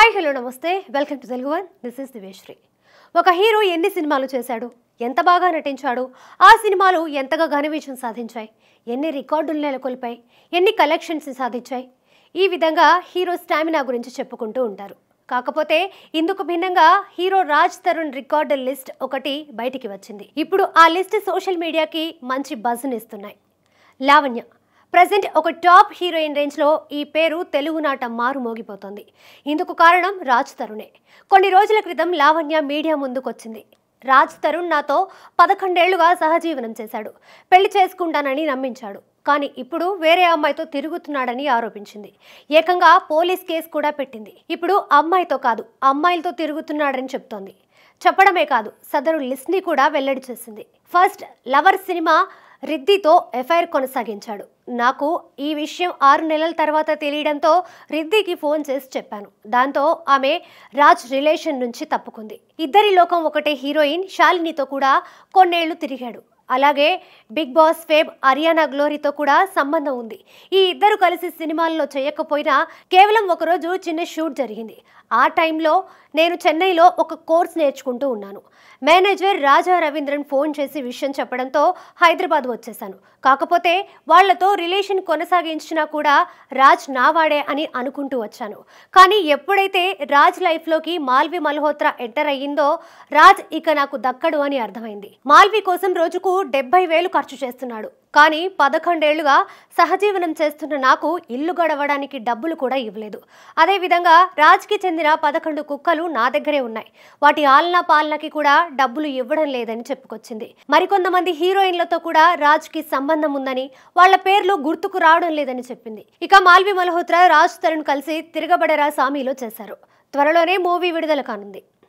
Hi hello నమస్తే welcome to Telugu one. This is Diveshri. ఒక hero ఎన్ని సినిమాలు చేశాడు, ఎంత బాగా నటించాడు, ఆ సినిమాలు ఎంతగా ఘన విజయం సాధించాయి, ఎన్ని రికార్డులు నెలకొల్పాయి, ఎన్ని కలెక్షన్స్ సాధించాయి, ఈ విధంగా హీరో స్టామినా గురించి చెప్పుకుంటూ ఉంటారు. కాకపోతే ఇందుకు భిన్నంగా hero Raj Tarun record list ఒకటి బయటికి వచ్చింది. ఇప్పుడు ఆ లిస్ట్ సోషల్ మీడియాకి మంచి బజ్ని ఇస్తున్నాయి. లావణ్య ప్రజెంట్ ఒక టాప్ హీరోయిన్ రేంజ్లో ఈ పేరు తెలుగునాట మారు మోగిపోతుంది. ఇందుకు కారణం రాజ్ తరుణే. కొన్ని రోజుల క్రితం లావణ్య మీడియా ముందుకొచ్చింది. రాజ్ తరుణ్ నాతో 11 ఏళ్లుగా సహజీవనం చేశాడు, పెళ్లి చేసుకుంటానని నమ్మించాడు, కానీ ఇప్పుడు వేరే అమ్మాయితో తిరుగుతున్నాడని ఆరోపించింది. ఏకంగా పోలీస్ కేసు కూడా పెట్టింది. ఇప్పుడు అమ్మాయితో కాదు అమ్మాయిలతో తిరుగుతున్నాడని చెప్తోంది. చెప్పడమే కాదు సదరు లిస్ట్ని కూడా వెల్లడి చేసింది. ఫస్ట్ లవర్ సినిమా రిద్దితో ఎఫ్ఐఆర్ కొనసాగించాడు. నాకు ఈ విషయం 6 నెలల తర్వాత తెలియడంతో రిద్దికి ఫోన్ చేసి చెప్పాను. దాంతో ఆమె రాజ్ రిలేషన్ నుంచి తప్పుకుంది. ఇద్దరి లోకం ఒకటే హీరోయిన్ శాలినితో కూడా కొన్నేళ్లు తిరిగాడు. అలాగే బిగ్ బాస్ ఫేమ్ అరియానా గ్లోరీతో కూడా సంబంధం ఉంది. ఈ ఇద్దరు కలిసి సినిమాల్లో చేయకపోయినా కేవలం ఒకరోజు చిన్న షూట్ జరిగింది. ఆ టైంలో నేను చెన్నైలో ఒక కోర్స్ నేర్చుకుంటూ ఉన్నాను. మేనేజర్ రాజా రవీంద్రన్ ఫోన్ చేసి విషయం చెప్పడంతో హైదరాబాద్ వచ్చేసాను. కాకపోతే వాళ్లతో రిలేషన్ కొనసాగించినా కూడా రాజ్ నావాడే అని అనుకుంటూ వచ్చాను. కానీ ఎప్పుడైతే రాజ్ లైఫ్లోకి మాల్వి మల్హోత్రా ఎంటర్ అయ్యిందో రాజ్ ఇక నాకు దక్కడు అని అర్థమైంది. మాల్వి కోసం రోజుకు 70,000 ఖర్చు చేస్తున్నాడు. కానీ 11 ఏళ్లుగా సహజీవనం చేస్తున్న నాకు ఇల్లు గడవడానికి డబ్బులు కూడా ఇవ్వలేదు. అదేవిధంగా రాజ్కి చెందిన 11 కుక్కలు నా దగ్గరే ఉన్నాయి. వాటి ఆలనా పాలనకి కూడా డబ్బులు ఇవ్వడం లేదని చెప్పుకొచ్చింది. మరికొంతమంది హీరోయిన్లతో కూడా రాజ్కి సంబంధం ఉందని, వాళ్ల పేర్లు గుర్తుకు రావడం లేదని చెప్పింది. ఇక మాల్వి మల్హోత్రా రాజ్ తరుణ్ కలిసి తిరగబడరా సామీలో చేశారు. త్వరలోనే మూవీ విడుదల కానుంది.